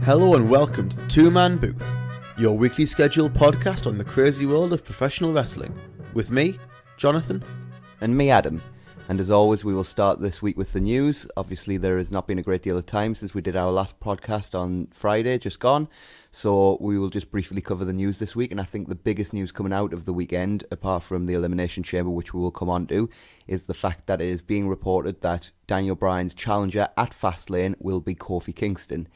Hello and welcome to the Two-Man Booth, your weekly scheduled podcast on the crazy world of professional wrestling. With me, Jonathan. And me, Adam. And as always, we will start this week with the news. Obviously, there has not been a great deal of time since we did our last podcast on Friday, just gone. So we will just briefly cover the news this week. And I think the biggest news coming out of the weekend, apart from the Elimination Chamber, which we will come on to, is the fact that it is being reported that Daniel Bryan's challenger at Fastlane will be Kofi Kingston.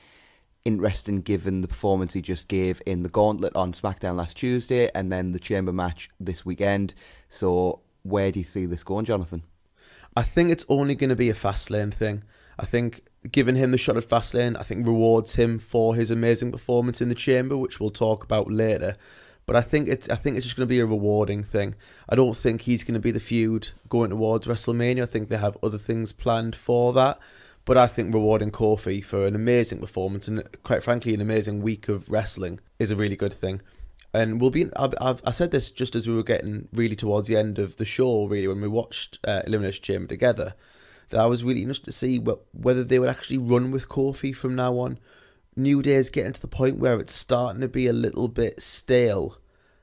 Interesting given the performance he just gave in the Gauntlet on SmackDown last Tuesday and then the Chamber match this weekend. So where do you see this going, Jonathan? I think it's only going to be a Fastlane thing. I think giving him the shot at Fastlane, I think rewards him for his amazing performance in the Chamber, which we'll talk about later. But I think it's just going to be a rewarding thing. I don't think he's going to be the feud going towards WrestleMania. I think they have other things planned for that. But I think rewarding Kofi for an amazing performance and, quite frankly, an amazing week of wrestling is a really good thing. And I said this just as we were getting really towards the end of the show, really, when we watched Elimination Chamber together, that I was really interested to see whether they would actually run with Kofi from now on. New Day is getting to the point where it's starting to be a little bit stale.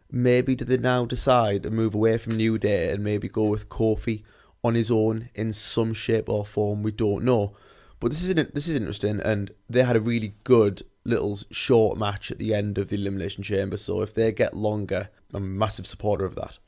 Maybe do they now decide to move away from New Day and maybe go with Kofi on his own in some shape or form? We don't know. But this is interesting, and they had a really good little short match at the end of the Elimination Chamber, so if they get longer, I'm a massive supporter of that.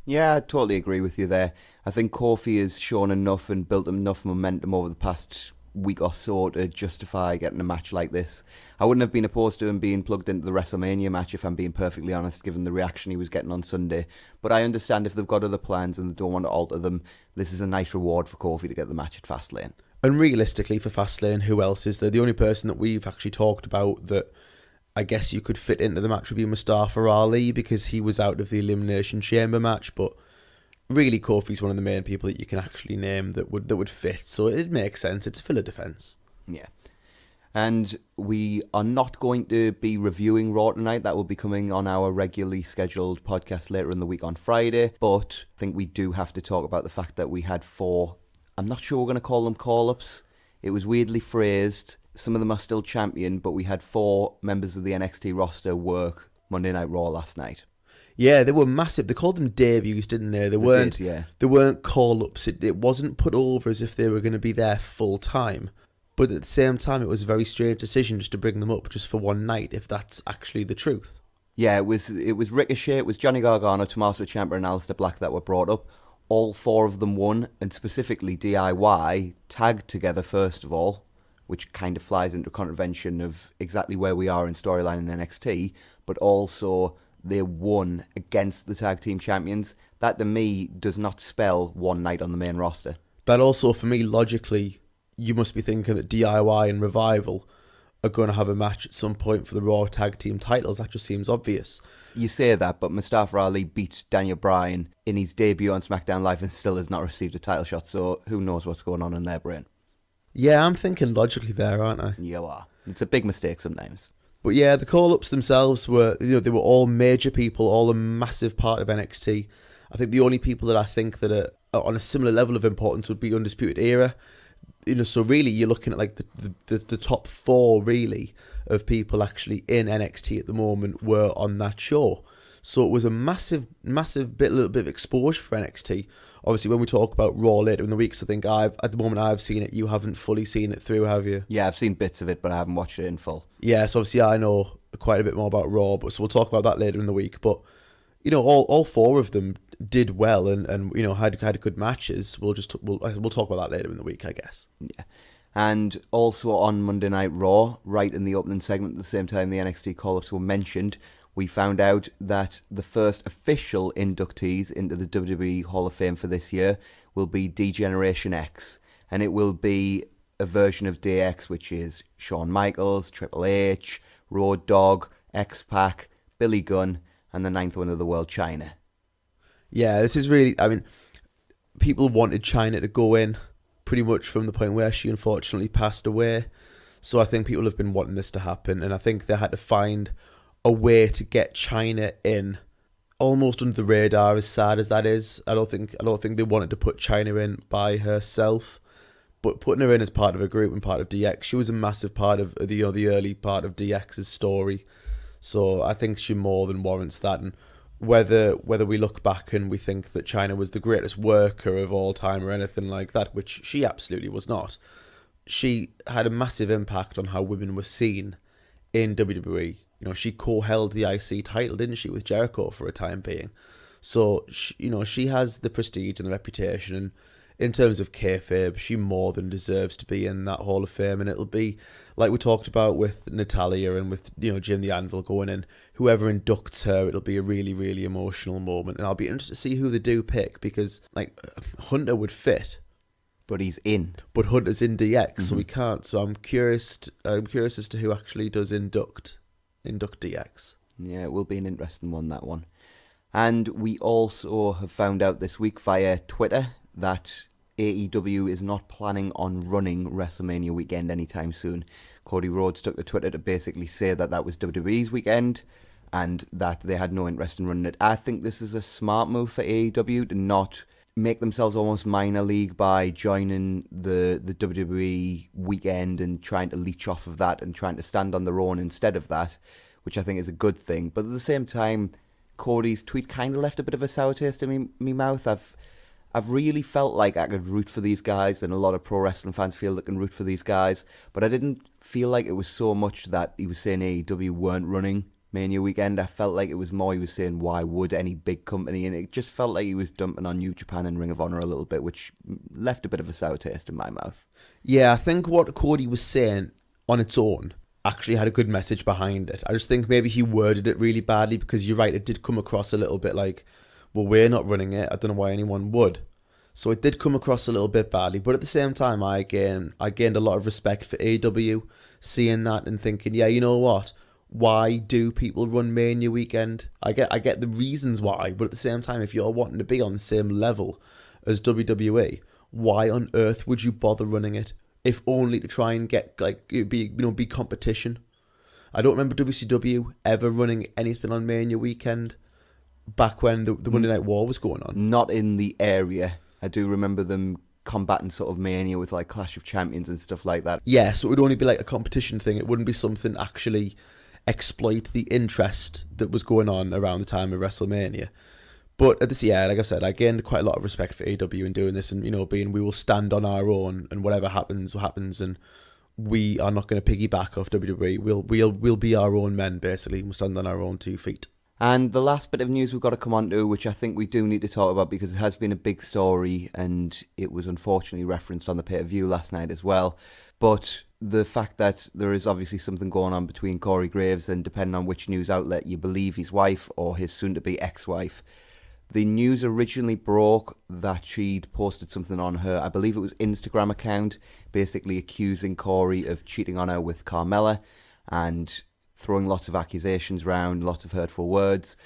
Yeah, I totally agree with you there. I think Kofi has shown enough and built enough momentum over the past week or so to justify getting a match like this. I wouldn't have been opposed to him being plugged into the WrestleMania match, if I'm being perfectly honest, given the reaction he was getting on Sunday. But I understand if they've got other plans and they don't want to alter them, this is a nice reward for Kofi to get the match at Fastlane. And realistically, for Fastlane, who else is there? The only person that we've actually talked about that I guess you could fit into the match would be Mustafa Ali, because he was out of the Elimination Chamber match. But really, Kofi's one of the main people that you can actually name that would fit. So it makes sense. It's a filler defence. Yeah. And we are not going to be reviewing Raw tonight. That will be coming on our regularly scheduled podcast later in the week on Friday. But I think we do have to talk about the fact that we had 4... I'm not sure we're going to call them call-ups. It was weirdly phrased. Some of them are still champion, but we had 4 members of the NXT roster work Monday Night Raw last night. Yeah, they were massive. They called them debuts, didn't they? They weren't call-ups. It wasn't put over as if they were going to be there full-time. But at the same time, it was a very strange decision just to bring them up just for one night, if that's actually the truth. Yeah, it was Ricochet, it was Johnny Gargano, Tommaso Ciampa and Aleister Black that were brought up. All 4 of them won, and specifically DIY tagged together first of all, which kind of flies into contravention of exactly where we are in storyline in NXT, but also they won against the tag team champions. That to me does not spell one night on the main roster. That also, for me, logically, you must be thinking that DIY and Revival are going to have a match at some point for the Raw tag team titles. That just seems obvious. You say that, but Mustafa Ali beat Daniel Bryan in his debut on SmackDown Live and still has not received a title shot, so who knows what's going on in their brain. Yeah, I'm thinking logically there, aren't I? You are. It's a big mistake sometimes. But yeah, the call-ups themselves were, they were all major people, all a massive part of NXT. I think the only people that I think that are on a similar level of importance would be Undisputed Era. So really you're looking at like the top 4 really of people actually in NXT at the moment were on that show. So it was a massive little bit of exposure for NXT. Obviously, when we talk about Raw later in the week, so I think at the moment I've seen it. You haven't fully seen it through, have you? Yeah, I've seen bits of it, but I haven't watched it in full. Yeah, so obviously I know quite a bit more about Raw, so we'll talk about that later in the week. But all 4 of them did well and had good matches. We'll talk about that later in the week, I guess. Yeah. And also on Monday Night Raw, right in the opening segment at the same time the NXT call-ups were mentioned, we found out that the first official inductees into the WWE Hall of Fame for this year will be D-Generation X. And it will be a version of DX, which is Shawn Michaels, Triple H, Road Dogg, X-Pac, Billy Gunn, and the 9th one of the world, Chyna. Yeah, this is really... I mean, people wanted Chyna to go in pretty much from the point where she unfortunately passed away. So I think people have been wanting this to happen, and I think they had to find a way to get Chyna in almost under the radar, as sad as that is. I don't think they wanted to put Chyna in by herself, but putting her in as part of a group and part of DX, she was a massive part of the the early part of DX's story. So I think she more than warrants that. And whether we look back and we think that China was the greatest worker of all time or anything like that, which she absolutely was not, she had a massive impact on how women were seen in WWE. She co-held the IC title, didn't she, with Jericho for a time being. So, she has the prestige and the reputation, and in terms of kayfabe, she more than deserves to be in that Hall of Fame, and it'll be, like we talked about with Natalia and with, Jim the Anvil going in, whoever inducts her, it'll be a really, really emotional moment, and I'll be interested to see who they do pick, because, Hunter would fit. But he's in. But Hunter's in DX, so we can't, so I'm curious as to who actually does induct DX. Yeah, it will be an interesting one, that one. And we also have found out this week via Twitter that AEW is not planning on running WrestleMania weekend anytime soon. Cody Rhodes took to Twitter to basically say that was WWE's weekend and that they had no interest in running it. I think this is a smart move for AEW to not make themselves almost minor league by joining the WWE weekend and trying to leech off of that and trying to stand on their own instead of that, which I think is a good thing. But at the same time, Cody's tweet kind of left a bit of a sour taste in me mouth. I've really felt like I could root for these guys, and a lot of pro wrestling fans feel they can root for these guys, but I didn't feel like it was so much that he was saying AEW weren't running Mania weekend. I felt like it was more he was saying why would any big company, and it just felt like he was dumping on New Japan and Ring of Honor a little bit, which left a bit of a sour taste in my mouth. Yeah, I think what Cody was saying on its own actually had a good message behind it. I just think maybe he worded it really badly, because you're right, it did come across a little bit like, well, we're not running it, I don't know why anyone would. So it did come across a little bit badly, but at the same time, I gained a lot of respect for AEW, seeing that and thinking, yeah, you know what? Why do people run Mania weekend? I get the reasons why, but at the same time, if you're wanting to be on the same level as WWE, why on earth would you bother running it? If only to try and get be competition. I don't remember WCW ever running anything on Mania weekend back when the Monday Night War was going on. Not in the area. I do remember them combating sort of Mania with like Clash of Champions and stuff like that. Yeah, so it would only be like a competition thing. It wouldn't be something actually exploit the interest that was going on around the time of WrestleMania. But at this, yeah, like I said, I gained quite a lot of respect for AEW in doing this, and being we will stand on our own, and whatever happens, and we are not going to piggyback off WWE. We'll be our own men, basically. We'll stand on our own 2 feet. And the last bit of news we've got to come on to, which I think we do need to talk about because it has been a big story, and it was unfortunately referenced on the pay-per-view last night as well. But the fact that there is obviously something going on between Corey Graves and, depending on which news outlet you believe, his wife or his soon-to-be ex-wife. The news originally broke that she'd posted something on her, I believe it was Instagram account, basically accusing Corey of cheating on her with Carmella and throwing lots of accusations around, lots of hurtful words,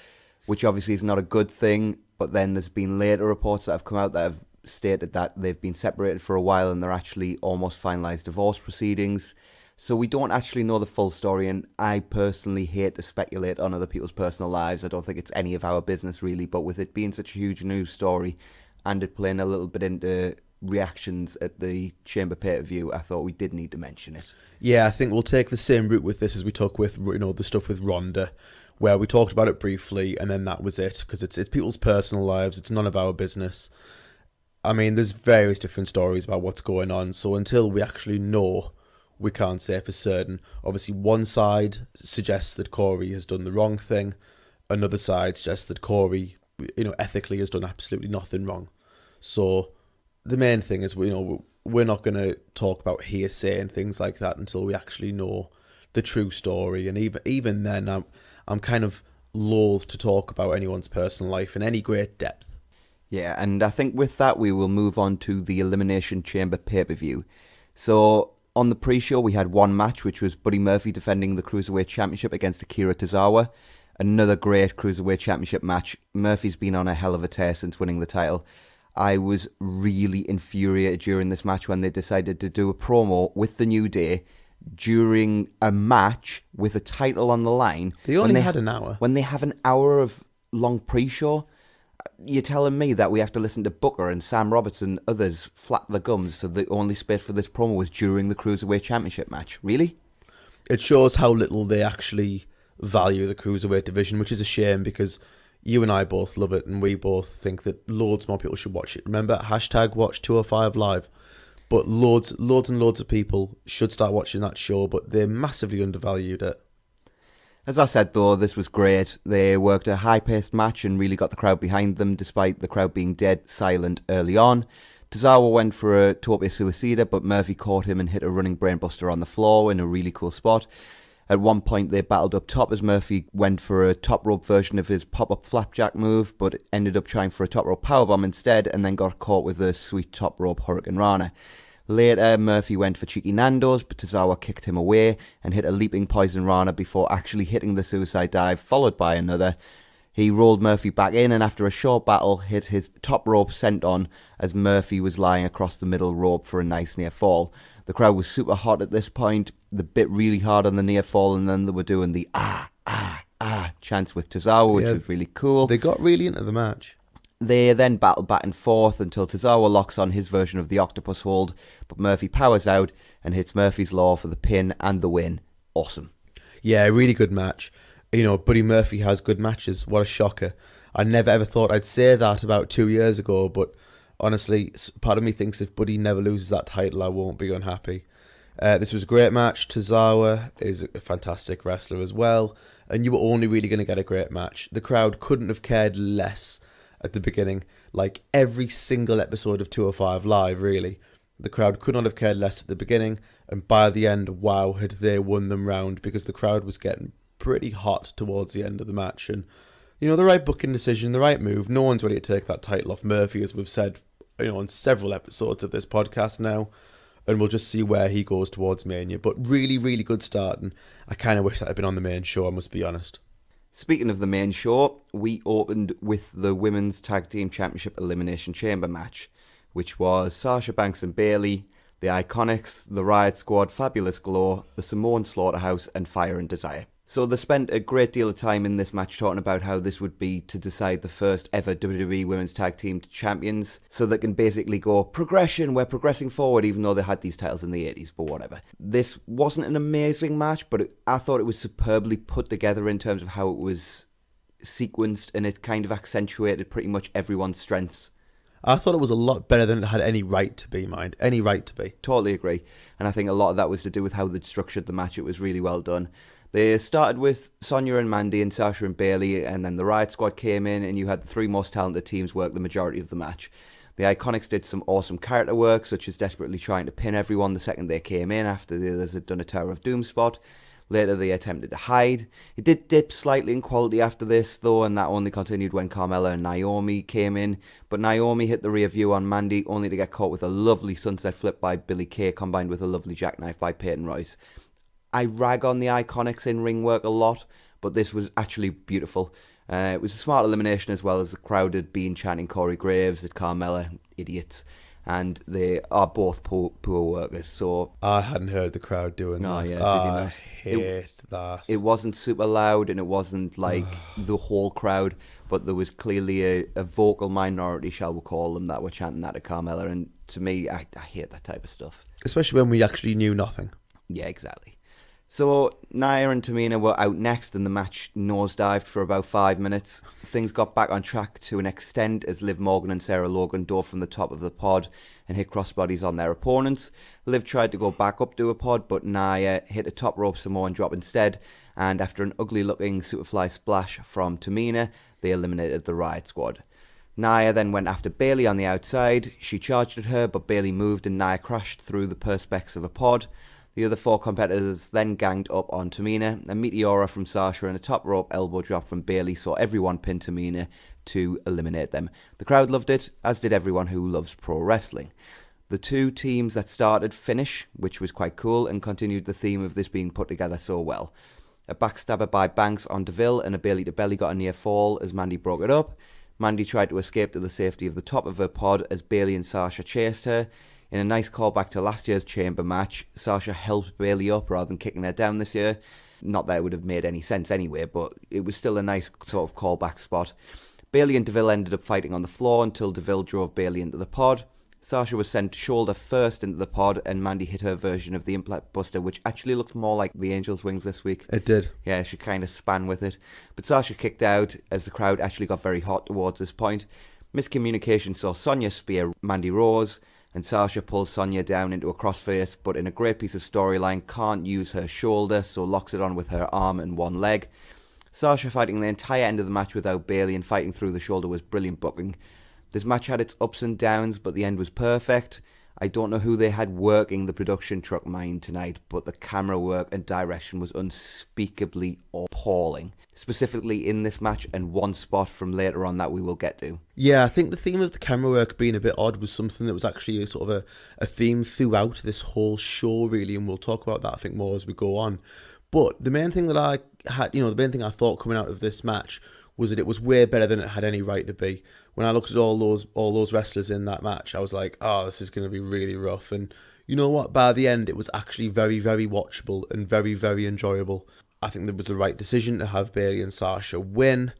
which obviously is not a good thing. But then there's been later reports that have come out that have stated that they've been separated for a while and they're actually almost finalised divorce proceedings. So we don't actually know the full story, and I personally hate to speculate on other people's personal lives. I don't think it's any of our business really, but with it being such a huge news story and it playing a little bit into reactions at the Chamber pay-per-view, I thought we did need to mention it. Yeah, I think we'll take the same route with this as we took with the stuff with Ronda, where we talked about it briefly and then that was it, because it's people's personal lives, it's none of our business. I mean, there's various different stories about what's going on, so until we actually know, we can't say for certain. Obviously, one side suggests that Corey has done the wrong thing. Another side suggests that Corey, ethically has done absolutely nothing wrong. So the main thing is, we're not going to talk about hearsay and things like that until we actually know the true story. And even then, I'm kind of loath to talk about anyone's personal life in any great depth. Yeah, and I think with that, we will move on to the Elimination Chamber pay-per-view. So on the pre-show, we had one match, which was Buddy Murphy defending the Cruiserweight Championship against Akira Tozawa. Another great Cruiserweight Championship match. Murphy's been on a hell of a tear since winning the title. I was really infuriated during this match when they decided to do a promo with the New Day during a match with a title on the line. They only had an hour. When they have an hour of long pre-show, You're telling me that we have to listen to Booker and Sam Roberts and others flap their gums so the only space for this promo was during the Cruiserweight Championship match? Really? It shows how little they actually value the Cruiserweight division, which is a shame because you and I both love it and we both think that loads more people should watch it. Remember, hashtag watch 205 Live. But loads and loads of people should start watching that show, but they massively undervalued it. As I said, though, this was great. They worked a high-paced match and really got the crowd behind them, despite the crowd being dead silent early on. Tozawa went for a Tope Suicida, but Murphy caught him and hit a running brainbuster on the floor in a really cool spot. At one point, they battled up top as Murphy went for a top rope version of his pop-up flapjack move, but ended up trying for a top rope powerbomb instead, and then got caught with a sweet top rope Hurricane Rana. Later, Murphy went for cheeky Nando's, but Tozawa kicked him away and hit a leaping Poison Rana before actually hitting the suicide dive, followed by another. He rolled Murphy back in and after a short battle hit his top rope senton as Murphy was lying across the middle rope for a nice near fall. The crowd was super hot at this point. They bit really hard on the near fall and then they were doing the chants with Tozawa, which was really cool. They got really into the match. They then battle back and forth until Tozawa locks on his version of the octopus hold, but Murphy powers out and hits Murphy's Law for the pin and the win. Awesome. Yeah, really good match. You know, Buddy Murphy has good matches. What a shocker. I never ever thought I'd say that about 2 years ago, but honestly, part of me thinks if Buddy never loses that title, I won't be unhappy. This was a great match. Tozawa is a fantastic wrestler as well, and you were only really going to get a great match. The crowd couldn't have cared less at the beginning. Like every single episode of 205 Live, really. The crowd could not have cared less at the beginning, and by the end, wow, had they won them round, because the crowd was getting pretty hot towards the end of the match. And, you know, the right booking decision, the right move. No one's ready to take that title off Murphy, as we've said, you know, on several episodes of this podcast now. And we'll just see where he goes towards Mania. But really, really good start, and I kind of wish that had been on the main show, I must be honest. Speaking of the main show, we opened with the Women's Tag Team Championship Elimination Chamber match, which was Sasha Banks and Bayley, the Iconics, the Riot Squad, Fabulous Glow, the Samoan Slaughterhouse, and Fire and Desire. So they spent a great deal of time in this match talking about how this would be to decide the first ever WWE Women's Tag Team Champions, so they can basically go, progression, we're progressing forward, even though they had these titles in the 80s, but whatever. This wasn't an amazing match, but I thought it was superbly put together in terms of how it was sequenced, and it kind of accentuated pretty much everyone's strengths. I thought it was a lot better than it had any right to be, mind. Any right to be. Totally agree. And I think a lot of that was to do with how they'd structured the match. It was really well done. They started with Sonya and Mandy and Sasha and Bayley, and then the Riot Squad came in, and you had the three most talented teams work the majority of the match. The Iconics did some awesome character work, such as desperately trying to pin everyone the second they came in after the others had done a Tower of Doom spot. Later they attempted to hide. It did dip slightly in quality after this though, and that only continued when Carmella and Naomi came in. But Naomi hit the rear view on Mandy, only to get caught with a lovely sunset flip by Billie Kay combined with a lovely jackknife by Peyton Royce. I rag on the Iconics in ring work a lot, but this was actually beautiful. It was a smart elimination, as well as the crowd had been chanting Corey Graves at Carmella, idiots. And they are both poor workers, so... I hadn't heard the crowd doing that. Yeah, did you I not? hate that. It wasn't super loud, and it wasn't like the whole crowd, but there was clearly a vocal minority, shall we call them, that were chanting that at Carmella, and to me, I hate that type of stuff. Especially when we actually knew nothing. Yeah, exactly. So Nia and Tamina were out next, and the match nosedived for about 5 minutes. Things got back on track to an extent as Liv Morgan and Sarah Logan dove from the top of the pod and hit crossbodies on their opponents. Liv tried to go back up to a pod, but Nia hit a top rope Samoan drop instead, and after an ugly looking Superfly splash from Tamina, they eliminated the Riot Squad. Nia then went after Bayley on the outside. She charged at her, but Bayley moved and Nia crashed through the perspex of a pod. The other four competitors then ganged up on Tamina. A Meteora from Sasha and a top rope elbow drop from Bayley saw everyone pin Tamina to eliminate them. The crowd loved it, as did everyone who loves pro wrestling. The two teams that started finish, which was quite cool, and continued the theme of this being put together so well. A backstabber by Banks on DeVille and a Bayley to belly got a near fall as Mandy broke it up. Mandy tried to escape to the safety of the top of her pod as Bayley and Sasha chased her. In a nice callback to last year's Chamber match, Sasha helped Bayley up rather than kicking her down this year. Not that it would have made any sense anyway, but it was still a nice sort of callback spot. Bayley and Deville ended up fighting on the floor until Deville drove Bayley into the pod. Sasha was sent shoulder first into the pod, and Mandy hit her version of the Impact Buster, which actually looked more like the Angel's Wings this week. It did. Yeah, she kind of span with it. But Sasha kicked out as the crowd actually got very hot towards this point. Miscommunication saw Sonya spear Mandy Rose, and Sasha pulls Sonya down into a crossface, but in a great piece of storyline, can't use her shoulder, so locks it on with her arm and one leg. Sasha fighting the entire end of the match without Bayley and fighting through the shoulder was brilliant booking. This match had its ups and downs, but the end was perfect. I don't know who they had working the production truck mine tonight, but the camera work and direction was unspeakably appalling. Specifically in this match and one spot from later on that we will get to. Yeah, I think the theme of the camera work being a bit odd was something that was actually a sort of a theme throughout this whole show, really, and we'll talk about that, I think, more as we go on. But the main thing that I had, the main thing I thought coming out of this match was that it was way better than it had any right to be. When I looked at all those wrestlers in that match, I was like, oh, this is going to be really rough. And you know what? By the end, it was actually very, very watchable and very, very enjoyable. I think there was the right decision to have Bayley and Sasha win.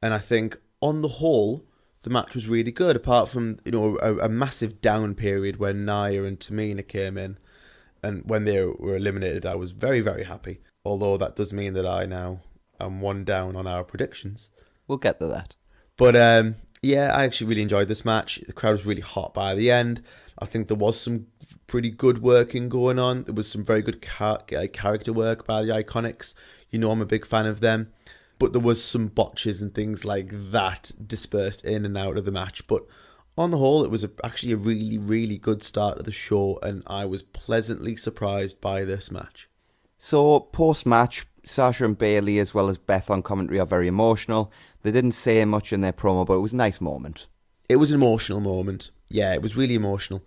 And I think, on the whole, the match was really good, apart from, a massive down period when Nia and Tamina came in. And when they were eliminated, I was very, very happy. Although that does mean that I now am one down on our predictions. We'll get to that. But yeah, I actually really enjoyed this match. The crowd was really hot by the end. I think there was some pretty good working going on. There was some very good character work by the Iconics. I'm a big fan of them. But there was some botches and things like that dispersed in and out of the match. But on the whole, it was actually a really, really good start of the show, and I was pleasantly surprised by this match. So, post-match, Sasha and Bayley, as well as Beth on commentary, are very emotional. They didn't say much in their promo, but it was a nice moment. It was an emotional moment. Yeah, it was really emotional.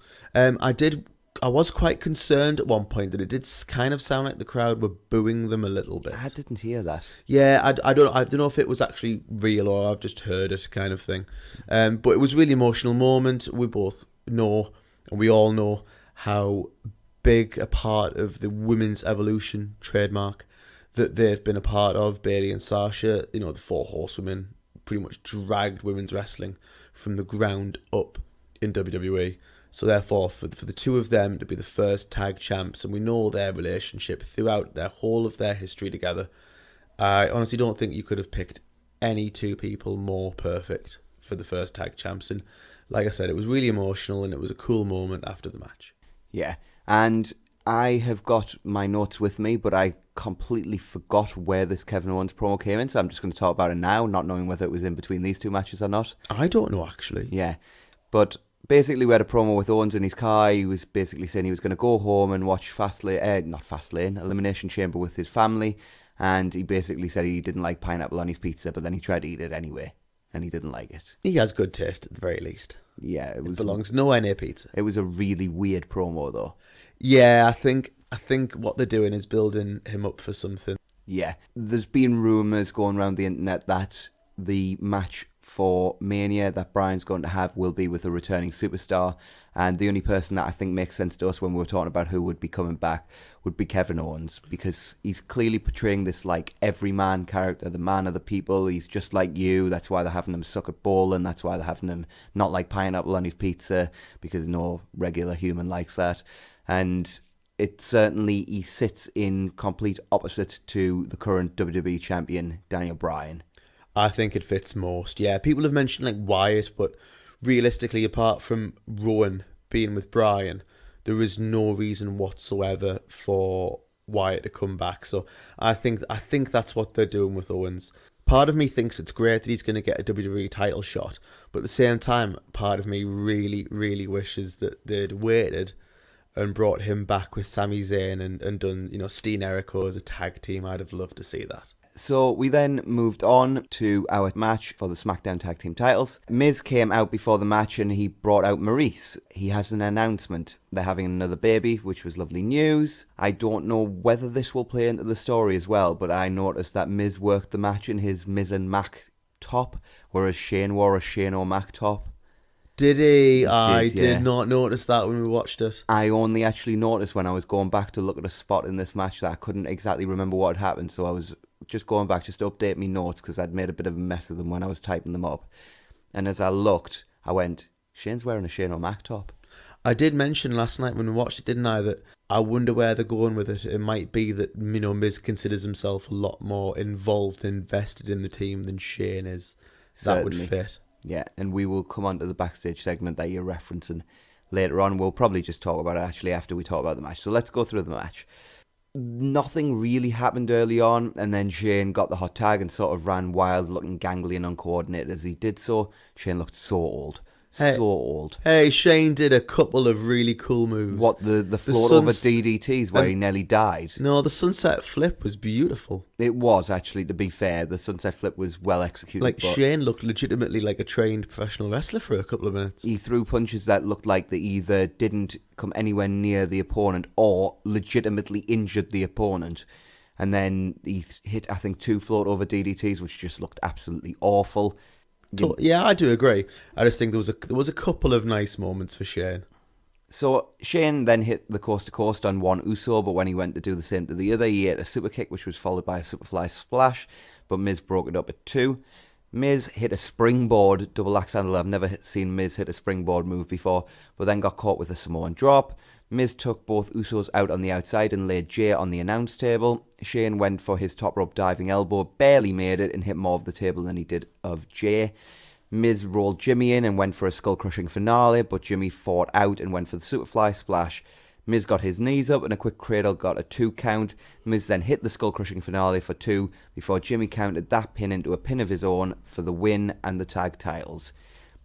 I was quite concerned at one point that it did kind of sound like the crowd were booing them a little bit. I didn't hear that. Yeah, I don't know if it was actually real or I've just heard it kind of thing. But it was a really emotional moment. We both know, and we all know, how big a part of the women's evolution trademark that they've been a part of. Bayley and Sasha, the four horsewomen, pretty much dragged women's wrestling from the ground up in WWE. So therefore, for the two of them to be the first tag champs, and we know their relationship throughout their whole of their history together, I honestly don't think you could have picked any two people more perfect for the first tag champs. And like I said, it was really emotional, and it was a cool moment after the match. Yeah, and I have got my notes with me, but I completely forgot where this Kevin Owens promo came in, so I'm just going to talk about it now, not knowing whether it was in between these two matches or not. I don't know, actually. Yeah, but basically we had a promo with Owens in his car. He was basically saying he was going to go home and watch Elimination Chamber with his family, and he basically said he didn't like pineapple on his pizza, but then he tried to eat it anyway, and he didn't like it. He has good taste at the very least. Yeah, it belongs nowhere near pizza. It was a really weird promo, though. Yeah, I think what they're doing is building him up for something. Yeah, there's been rumours going around the internet that the match for Mania that Bryan's going to have will be with a returning superstar, and the only person that I think makes sense to us when we were talking about who would be coming back would be Kevin Owens, because he's clearly portraying this like everyman character, the man of the people. He's just like you. That's why they're having him suck at bowling. That's why they're having him not like pineapple on his pizza, because no regular human likes that. And it certainly, he sits in complete opposite to the current WWE champion, Daniel Bryan. I think it fits most. Yeah, people have mentioned like Wyatt, but realistically, apart from Rowan being with Bryan, there is no reason whatsoever for Wyatt to come back. So I think that's what they're doing with Owens. Part of me thinks it's great that he's going to get a WWE title shot, but at the same time, part of me really, really wishes that they'd waited and brought him back with Sami Zayn and done, Steen Jericho as a tag team. I'd have loved to see that. So we then moved on to our match for the SmackDown Tag Team titles. Miz came out before the match and he brought out Maurice. He has an announcement. They're having another baby, which was lovely news. I don't know whether this will play into the story as well, but I noticed that Miz worked the match in his Miz and Mac top, whereas Shane wore a Shane O'Mac top. Did he? He I did, did yeah. not notice that when we watched it. I only actually noticed when I was going back to look at a spot in this match that I couldn't exactly remember what had happened, so I was just going back just to update me notes because I'd made a bit of a mess of them when I was typing them up. And as I looked, I went, Shane's wearing a Shane O'Mac top. I did mention last night when we watched it, didn't I, that I wonder where they're going with it. It might be that, Miz considers himself a lot more involved and invested in the team than Shane is. That would Certainly. fit. Yeah, and we will come on to the backstage segment that you're referencing later on. We'll probably just talk about it actually after we talk about the match. So let's go through the match. Nothing really happened early on, and then Shane got the hot tag and sort of ran wild, looking gangly and uncoordinated as he did so. Shane looked so old. Hey. So old. Hey, Shane did a couple of really cool moves. What, the float over DDTs where he nearly died? No, the sunset flip was beautiful. It was, actually, to be fair. The sunset flip was well executed. Like, but Shane looked legitimately like a trained professional wrestler for a couple of minutes. he threw punches that looked like they either didn't come anywhere near the opponent or legitimately injured the opponent. And then he hit, I think, 2 float over DDTs, which just looked absolutely awful. Yeah, I do agree. I just think there was a couple of nice moments for Shane. So Shane then hit the coast to coast on one Uso, but when he went to do the same to the other, he hit a super kick, which was followed by a superfly splash, but Miz broke it up at 2. Miz hit a springboard double axe handle. I've never seen Miz hit a springboard move before, but then got caught with a Samoan drop. Miz took both Usos out on the outside and laid Jay on the announce table. Shane went for his top rope diving elbow, barely made it, and hit more of the table than he did of Jay. Miz rolled Jimmy in and went for a skull-crushing finale, but Jimmy fought out and went for the superfly splash. Miz got his knees up and a quick cradle got a 2 count. Miz then hit the skull-crushing finale for 2 before Jimmy counted that pin into a pin of his own for the win and the tag titles.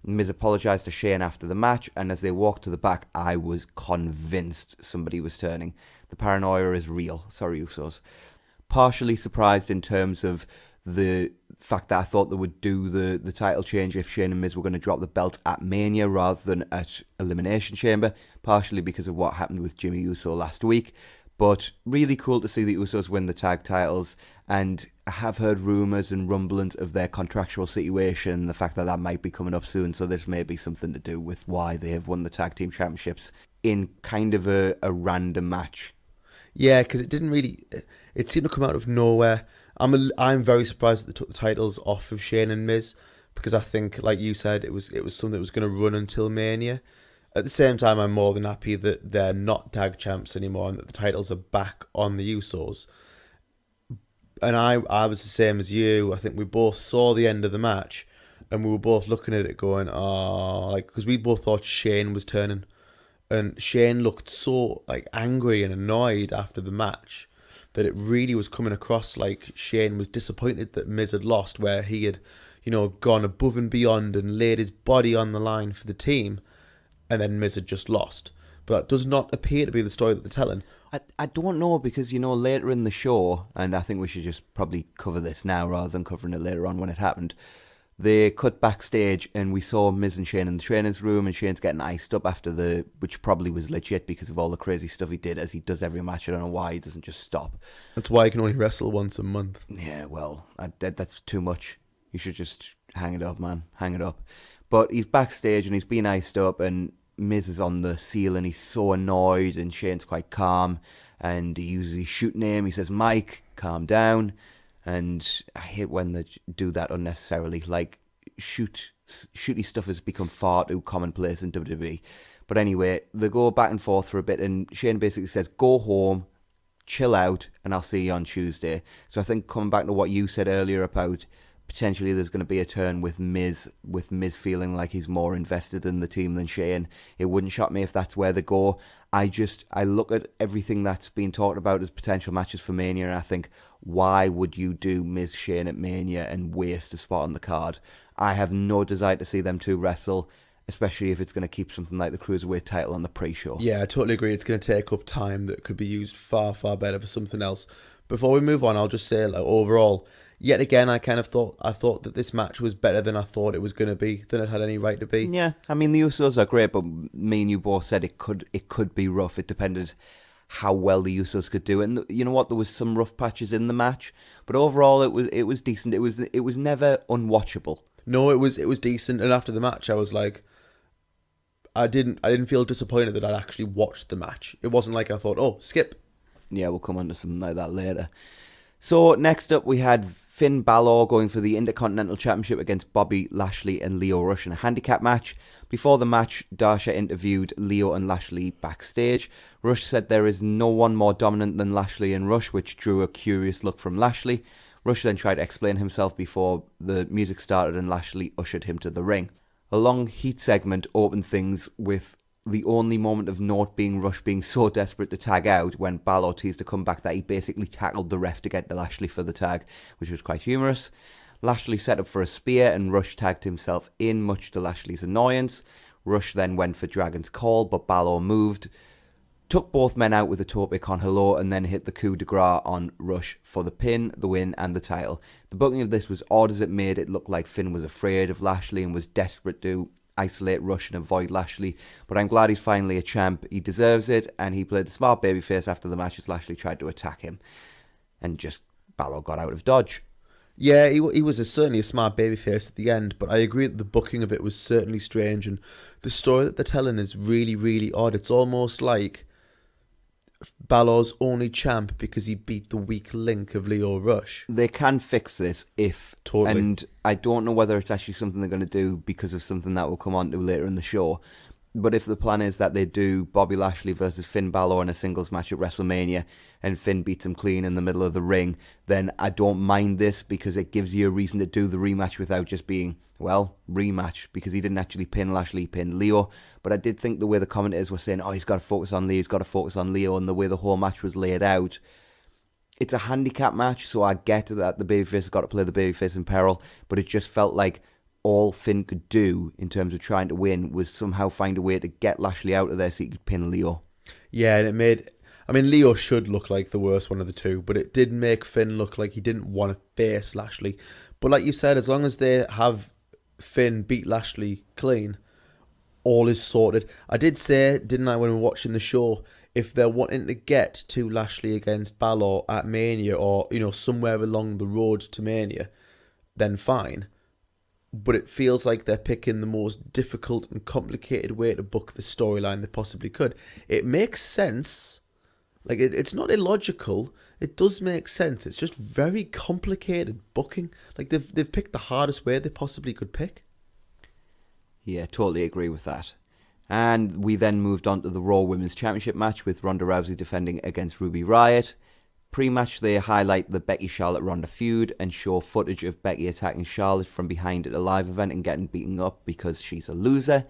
Miz apologised to Shane after the match, and as they walked to the back, I was convinced somebody was turning. The paranoia is real. Sorry, Usos. Partially surprised in terms of the fact that I thought they would do the title change if Shane and Miz were going to drop the belts at Mania rather than at Elimination Chamber, partially because of what happened with Jimmy Uso last week. But really cool to see the Usos win the tag titles, and I have heard rumours and rumblings of their contractual situation, the fact that that might be coming up soon, so this may be something to do with why they have won the tag team championships in kind of a random match. Yeah, because it didn't really... It seemed to come out of nowhere. I'm very surprised that they took the titles off of Shane and Miz, because I think, like you said, it was something that was going to run until Mania. At the same time, I'm more than happy that they're not tag champs anymore and that the titles are back on the Usos. And I was the same as you. I think we both saw the end of the match and we were both looking at it going, oh, like, because we both thought Shane was turning. And Shane looked so, like, angry and annoyed after the match that it really was coming across like Shane was disappointed that Miz had lost, where he had, gone above and beyond and laid his body on the line for the team, and then Miz had just lost. But that does not appear to be the story that they're telling. I don't know, because, later in the show, and I think we should just probably cover this now rather than covering it later on when it happened, they cut backstage and we saw Miz and Shane in the trainer's room, and Shane's getting iced up after which probably was legit because of all the crazy stuff he did, as he does every match. I don't know why he doesn't just stop. That's why he can only wrestle once a month. Yeah, well, that's too much. You should just hang it up, man. Hang it up. But he's backstage and he's being iced up, and Miz is on the ceiling. He's so annoyed, and Shane's quite calm, and he uses his shoot name. He says, Mike, calm down. And I hate when they do that unnecessarily. Like, shooty stuff has become far too commonplace in WWE. But anyway, they go back and forth for a bit, and Shane basically says, go home, chill out, and I'll see you on Tuesday. So I think coming back to what you said earlier about potentially there's going to be a turn with Miz feeling like he's more invested in the team than Shane. It wouldn't shock me if that's where they go. I look at everything that's been talked about as potential matches for Mania, and I think, why would you do Miz Shane at Mania and waste a spot on the card? I have no desire to see them two wrestle, especially if it's going to keep something like the Cruiserweight title on the pre-show. Yeah, I totally agree. It's going to take up time that could be used far, far better for something else. Before we move on, I'll just say, like, overall, yet again, I thought that this match was better than I thought it was going to be, than it had any right to be. Yeah, I mean, the Usos are great, but me and you both said it could be rough. It depended how well the Usos could do it. And you know what? There was some rough patches in the match, but overall, it was decent. It was never unwatchable. No, it was decent. And after the match, I was like, I didn't feel disappointed that I'd actually watched the match. It wasn't like I thought, oh, skip. Yeah, we'll come on to something like that later. So next up we had Finn Balor going for the Intercontinental Championship against Bobby Lashley and Lio Rush in a handicap match. Before the match, Dasha interviewed Lio and Lashley backstage. Rush said there is no one more dominant than Lashley and Rush, which drew a curious look from Lashley. Rush then tried to explain himself before the music started and Lashley ushered him to the ring. A long heat segment opened things with the only moment of note being Rush being so desperate to tag out when Balor teased a comeback that he basically tackled the ref to get to Lashley for the tag, which was quite humorous. Lashley set up for a spear and Rush tagged himself in, much to Lashley's annoyance. Rush then went for Dragon's Call, but Balor moved, took both men out with a tope con hilo, and then hit the coup de grace on Rush for the pin, the win, and the title. The booking of this was odd as it made it look like Finn was afraid of Lashley and was desperate to isolate Rush and avoid Lashley, but I'm glad he's finally a champ. He deserves it, and he played the smart babyface after the match as Lashley tried to attack him, and just Balor got out of dodge. Yeah, he was certainly a smart babyface at the end, but I agree that the booking of it was certainly strange, and the story that they're telling is really, really odd. It's almost like Balor's only champ because he beat the weak link of Lio Rush. They can fix this if... Totally. And I don't know whether it's actually something they're going to do because of something that will come on to later in the show. But if the plan is that they do Bobby Lashley versus Finn Balor in a singles match at WrestleMania and Finn beats him clean in the middle of the ring, then I don't mind this because it gives you a reason to do the rematch without just being, well, rematch, because he didn't actually pin Lashley, he pinned Leo. But I did think the way the commentators were saying, oh, he's got to focus on Leo, he's got to focus on Leo, and the way the whole match was laid out, it's a handicap match, so I get that the babyface has got to play the babyface in peril, but it just felt like all Finn could do in terms of trying to win was somehow find a way to get Lashley out of there so he could pin Leo. Yeah, and it made... I mean, Leo should look like the worst one of the two, but it did make Finn look like he didn't want to face Lashley. But like you said, as long as they have Finn beat Lashley clean, all is sorted. I did say, didn't I, when we were watching the show, if they're wanting to get to Lashley against Balor at Mania or, you know, somewhere along the road to Mania, then fine. But it feels like they're picking the most difficult and complicated way to book the storyline they possibly could. It makes sense. Like, it's not illogical. It does make sense. It's just very complicated booking. Like, they've picked the hardest way they possibly could pick. Yeah, totally agree with that. And we then moved on to the Raw Women's Championship match with Ronda Rousey defending against Ruby Riott. Pre-match, they highlight the Becky-Charlotte-Ronda feud and show footage of Becky attacking Charlotte from behind at a live event and getting beaten up because she's a loser.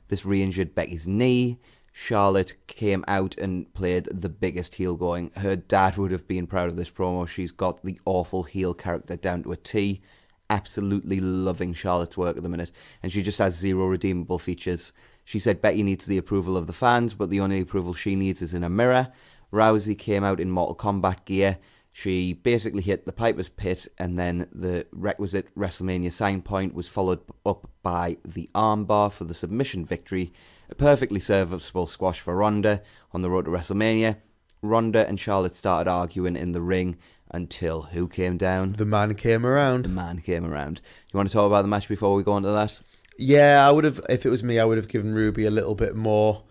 This re-injured Becky's knee. Charlotte came out and played the biggest heel going. Her dad would have been proud of this promo. She's got the awful heel character down to a T. Absolutely loving Charlotte's work at the minute. And she just has zero redeemable features. She said Becky needs the approval of the fans, but the only approval she needs is in a mirror. Rousey came out in Mortal Kombat gear. She basically hit the Piper's Pit, and then the requisite WrestleMania sign point was followed up by the armbar for the submission victory. A perfectly serviceable squash for Ronda on the road to WrestleMania. Ronda and Charlotte started arguing in the ring until who came down? The man came around. The man came around. You want to talk about the match before we go into that? Yeah, I would have, if it was me, I would have given Ruby a little bit more.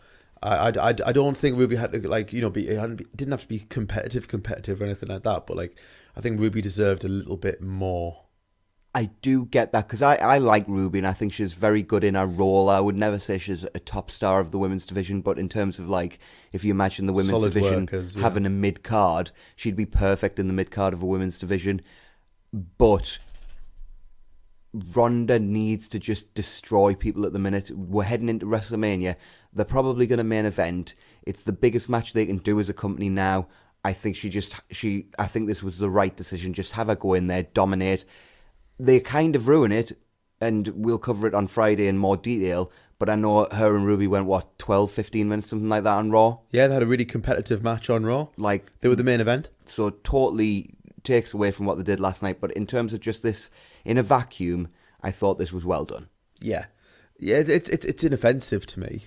I don't think Ruby had to, like, you know, didn't have to be competitive or anything like that, but like, I think Ruby deserved a little bit more. I do get that, because I like Ruby and I think she's very good in her role. I would never say she's a top star of the women's division, but in terms of, like, if you imagine the women's Solid division workers, yeah. having a mid-card, she'd be perfect in the mid-card of a women's division. But Ronda needs to just destroy people at the minute. We're heading into WrestleMania. They're probably going to main event. It's the biggest match they can do as a company now. I think I think this was the right decision. Just have her go in there, dominate. They kind of ruin it, and we'll cover it on Friday in more detail. But I know her and Ruby went, 12, 15 minutes, something like that on Raw? Yeah, they had a really competitive match on Raw. Like, they were the main event. So totally takes away from what they did last night. But in terms of just this, in a vacuum, I thought this was well done. Yeah, it's inoffensive to me.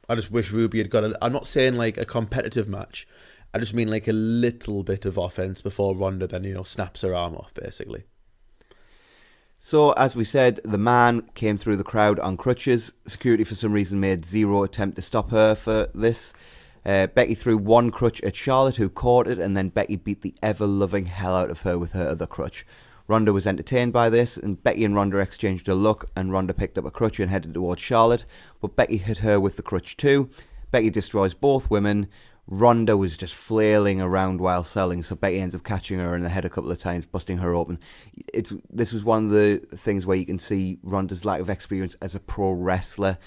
I just wish Ruby had got I'm not saying like a competitive match. I just mean like a little bit of offense before Ronda then, you know, snaps her arm off, basically. So, as we said, the man came through the crowd on crutches. Security, for some reason, made zero attempt to stop her for this. Becky threw one crutch at Charlotte, who caught it, and then Becky beat the ever-loving hell out of her with her other crutch. Ronda was entertained by this, and Becky and Ronda exchanged a look, and Ronda picked up a crutch and headed towards Charlotte, but Becky hit her with the crutch too. Becky destroys both women. Ronda was just flailing around while selling, so Becky ends up catching her in the head a couple of times, busting her open. This was one of the things where you can see Ronda's lack of experience as a pro wrestler,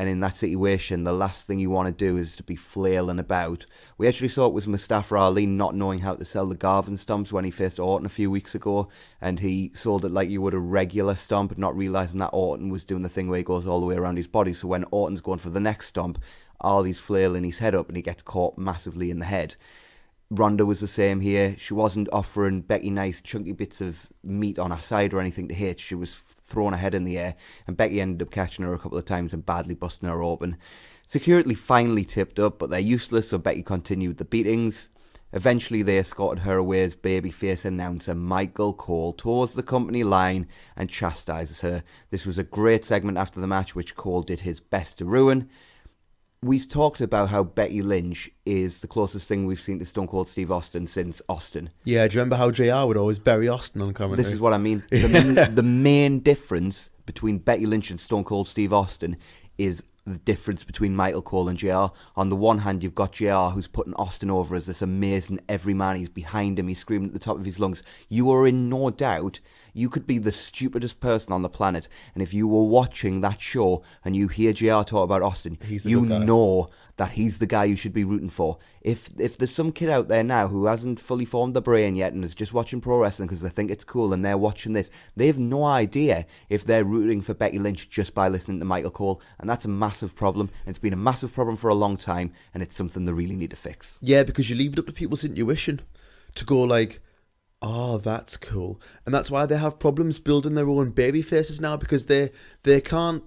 and in that situation, the last thing you want to do is to be flailing about. We actually saw it with Mustafa Ali not knowing how to sell the Garvin stomps when he faced Orton a few weeks ago, and he sold it like you would a regular stomp, not realising that Orton was doing the thing where he goes all the way around his body. So when Orton's going for the next stomp, Ali's flailing his head up and he gets caught massively in the head. Ronda was the same here. She wasn't offering Becky nice chunky bits of meat on her side or anything to hit. She was throwing her head in the air, and Becky ended up catching her a couple of times and badly busting her open. Security finally tipped up, but they're useless, so Becky continued the beatings. Eventually, they escorted her away as babyface announcer Michael Cole tours the company line and chastises her. This was a great segment after the match, which Cole did his best to ruin. We've talked about how Becky Lynch is the closest thing we've seen to Stone Cold Steve Austin since Austin. Yeah, do you remember how JR would always bury Austin on commentary? This is what I mean. The main difference between Becky Lynch and Stone Cold Steve Austin is the difference between Michael Cole and JR. On the one hand, you've got JR, who's putting Austin over as this amazing everyman. He's behind him. He's screaming at the top of his lungs. You are in no doubt. You could be the stupidest person on the planet, and if you were watching that show and you hear JR talk about Austin, you know that he's the guy you should be rooting for. If there's some kid out there now who hasn't fully formed their brain yet and is just watching pro wrestling because they think it's cool and they're watching this, they have no idea if they're rooting for Becky Lynch just by listening to Michael Cole, and that's a massive problem. It's been a massive problem for a long time, and it's something they really need to fix. Yeah, because you leave it up to people's intuition to go like, oh, that's cool. And that's why they have problems building their own baby faces now, because they can't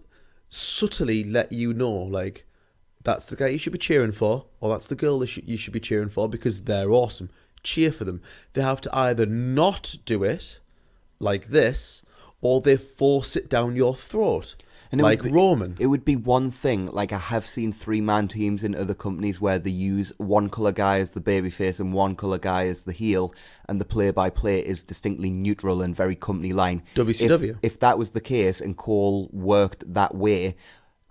subtly let you know, like, that's the guy you should be cheering for, or that's the girl you should be cheering for because they're awesome. Cheer for them. They have to either not do it, like this, or they force it down your throat. And like Roman. It would be one thing, like I have seen 3-man teams in other companies where they use one colour guy as the babyface and one colour guy as the heel, and the play-by-play is distinctly neutral and very company line. WCW. If that was the case and Cole worked that way,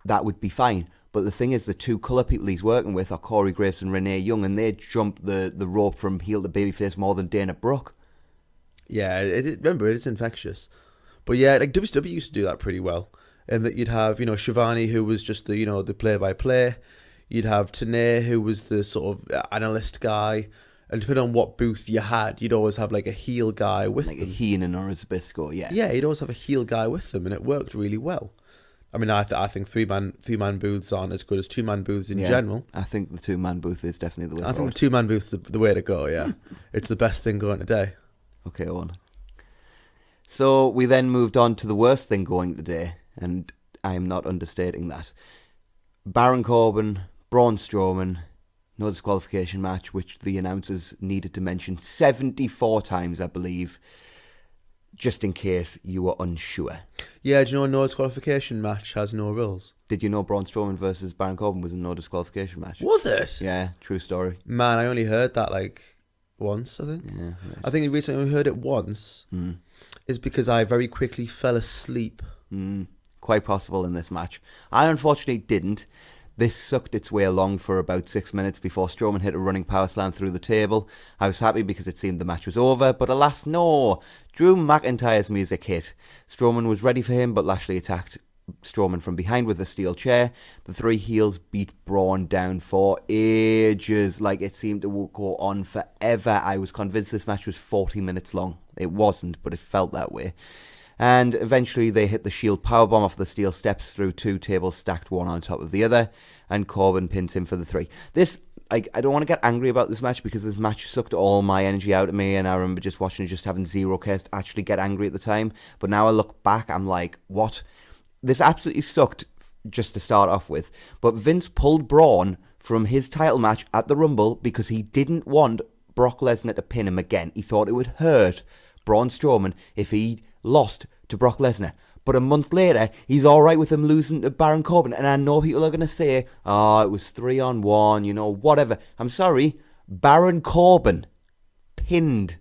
that would be fine. But the thing is, the two colour people he's working with are Corey Graves and Renee Young, and they jump the rope from heel to babyface more than Dana Brooke. Yeah, remember, it's infectious. But yeah, like WCW used to do that pretty well. And that you'd have, Shivani, who was just the play-by-play. You'd have Tanay, who was the sort of analyst guy. And depending on what booth you had, you'd always have like a heel guy with them. Like a Heenan or a Zbyszko, yeah. Yeah, you'd always have a heel guy with them, and it worked really well. I mean, I think three-man booths aren't as good as 2-man booths in general. I think the 2-man booth is definitely the way. I think the 2-man booth's the way to go, yeah. It's the best thing going today. Okay, Owen. So we then moved on to the worst thing going today. And I am not understating that. Baron Corbin, Braun Strowman, no disqualification match, which the announcers needed to mention 74 times, I believe, just in case you were unsure. Yeah, do you know a no disqualification match has no rules? Did you know Braun Strowman versus Baron Corbin was a no disqualification match? Was it? Yeah, true story. Man, I only heard that once, I think. Yeah, I think the reason I only heard it once is because I very quickly fell asleep. Quite possible in this match. I unfortunately didn't. This sucked its way along for about 6 minutes before Strowman hit a running power slam through the table. I was happy because it seemed the match was over, but alas no! Drew McIntyre's music hit. Strowman was ready for him, but Lashley attacked Strowman from behind with a steel chair. The three heels beat Braun down for ages, like it seemed to go on forever. I was convinced this match was 40 minutes long. It wasn't, but it felt that way. And eventually they hit the Shield powerbomb off the steel steps through 2 tables stacked one on top of the other, and Corbin pins him for the 3. I don't want to get angry about this match because this match sucked all my energy out of me, and I remember just watching, just having zero cares to actually get angry at the time. But now I look back, I'm like, what? This absolutely sucked just to start off with. But Vince pulled Braun from his title match at the Rumble because he didn't want Brock Lesnar to pin him again. He thought it would hurt Braun Strowman if he lost to Brock Lesnar. But a month later, he's all right with him losing to Baron Corbin. And I know people are going to say, oh, it was 3-on-1, whatever. I'm sorry. Baron Corbin pinned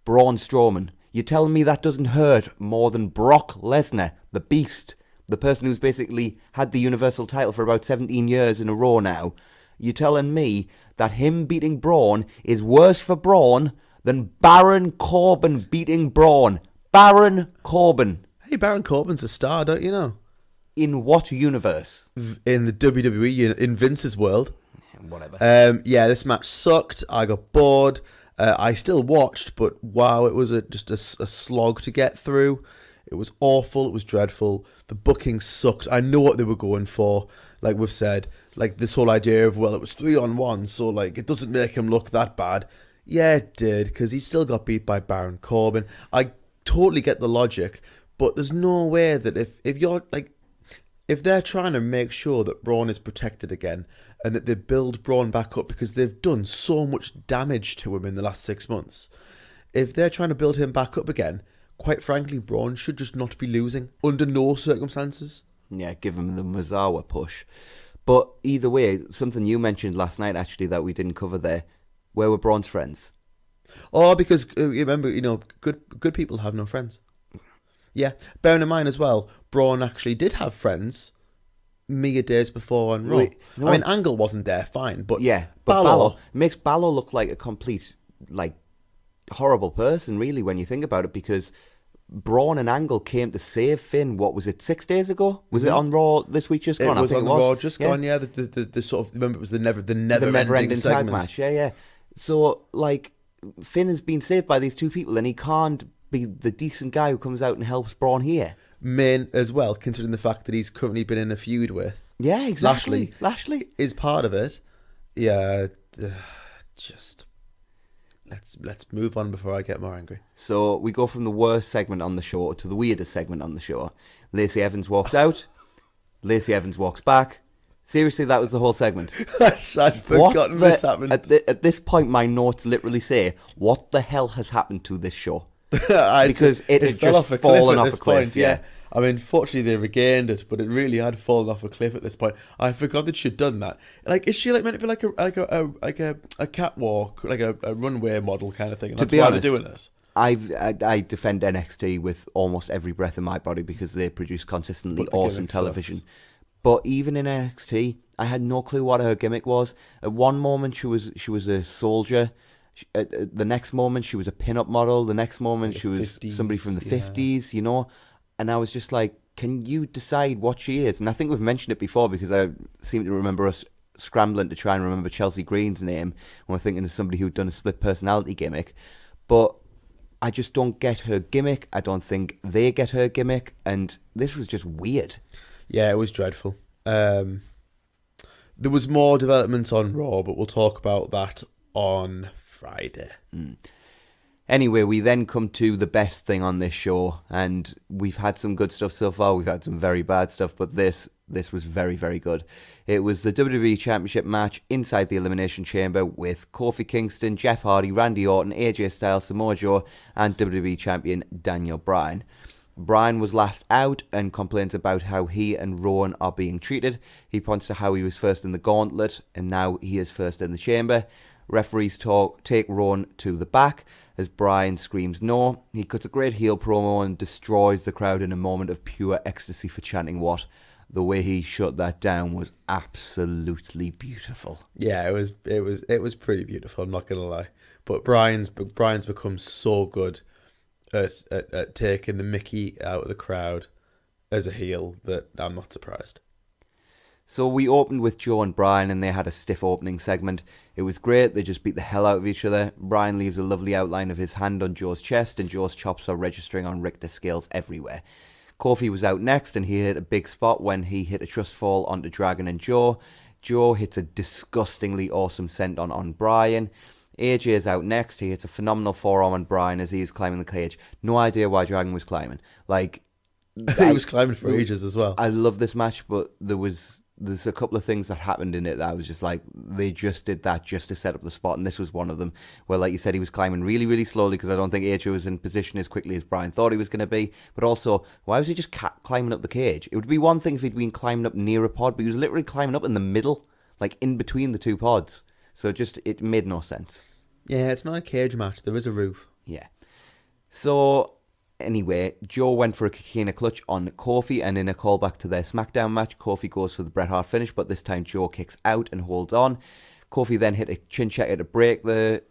Braun Strowman. You're telling me that doesn't hurt more than Brock Lesnar, the Beast, the person who's basically had the Universal title for about 17 years in a row now. You're telling me that him beating Braun is worse for Braun than Baron Corbin beating Braun. Baron Corbin. Hey, Baron Corbin's a star, don't you know? In what universe? In the WWE, in Vince's world. Whatever. Yeah, this match sucked. I got bored. I still watched, but wow, it was just a slog to get through. It was awful. It was dreadful. The booking sucked. I know what they were going for. Like we've said, like this whole idea of, well, it was 3-on-1, so like it doesn't make him look that bad. Yeah, it did, because he still got beat by Baron Corbin. I totally get the logic. But there's no way that if they're trying to make sure that Braun is protected again and that they build Braun back up because they've done so much damage to him in the last 6 months, if they're trying to build him back up again, quite frankly, Braun should just not be losing under no circumstances. Yeah, give him the Mazawa push. But either way, something you mentioned last night actually that we didn't cover there. Where were Braun's friends? Oh, because remember, good people have no friends. Yeah, bearing in mind as well, Braun actually did have friends mere days before on Raw. I mean, Angle wasn't there, fine, but yeah, but Balor makes Balor look like a complete, like, horrible person, really, when you think about it, because Braun and Angle came to save Finn. What was it, 6 days ago? Was it on Raw this week just gone? It was on the Raw just gone. Yeah, the sort of, remember, it was the never-ending tag match. Yeah. So like, Finn has been saved by these two people, and he can't be the decent guy who comes out and helps Braun here. Main as well, considering the fact that he's currently been in a feud with. Yeah, exactly. Lashley is part of it. Yeah, just let's move on before I get more angry. So we go from the worst segment on the show to the weirdest segment on the show. Lacey Evans walks out. Lacey Evans walks back. Seriously, that was the whole segment. I'd forgotten this happened. At this point, my notes literally say, what the hell has happened to this show? Because it had fell just off a fallen cliff at off this a cliff. point, yeah. I mean, fortunately they regained it, but it really had fallen off a cliff at this point. I forgot that she'd done that. Like, is she like meant to be like a catwalk, like a runway model kind of thing? And To that's be why honest, they're doing it. I defend NXT with almost every breath in my body because they produce consistently awesome television. Sucks. But even in NXT, I had no clue what her gimmick was. At one moment, she was a soldier. The next moment, she was a pin-up model. The next moment, she was 50s, somebody from the 50s, And I was just like, can you decide what she is? And I think we've mentioned it before because I seem to remember us scrambling to try and remember Chelsea Green's name when we're thinking of somebody who'd done a split personality gimmick. But I just don't get her gimmick. I don't think they get her gimmick. And this was just weird. Yeah, it was dreadful. There was more development on Raw, but we'll talk about that on Friday. Anyway, we then come to the best thing on this show, and we've had some good stuff so far. We've had some very bad stuff, but this was very, very good. It was the WWE Championship match inside the Elimination Chamber with Kofi Kingston, Jeff Hardy, Randy Orton, AJ Styles, Samoa Joe, and WWE Champion Daniel Bryan. Bryan was last out and complains about how he and Rowan are being treated. He points to how he was first in the gauntlet and now he is first in the chamber. Referees take Rowan to the back as Bryan screams no. He cuts a great heel promo and destroys the crowd in a moment of pure ecstasy for chanting what. The way he shut that down was absolutely beautiful. Yeah, it was pretty beautiful, I'm not gonna lie. But Bryan's become so good at taking the mickey out of the crowd as a heel that I'm not surprised. So we opened with Joe and Bryan and they had a stiff opening segment. It was great, they just beat the hell out of each other. Bryan leaves a lovely outline of his hand on Joe's chest and Joe's chops are registering on Richter scales everywhere. Kofi was out next and he hit a big spot when he hit a trust fall onto Dragon and Joe. Joe hits a disgustingly awesome senton on Bryan. AJ is out next. He hits a phenomenal forearm on Bryan as he is climbing the cage. No idea why Dragon was climbing. Like he was climbing for ages as well. I love this match, but there was there's a couple of things that happened in it that I was just like, they just did that just to set up the spot, and this was one of them. Where, like you said, he was climbing really, really slowly because I don't think AJ was in position as quickly as Brian thought he was going to be. But also, why was he just climbing up the cage? It would be one thing if he'd been climbing up near a pod, but he was literally climbing up in the middle, like in between the two pods. So it made no sense. Yeah, it's not a cage match. There is a roof. Yeah. So anyway, Joe went for a Coquina clutch on Kofi, and in a callback to their SmackDown match, Kofi goes for the Bret Hart finish, but this time Joe kicks out and holds on. Kofi then hit a chin checker to break the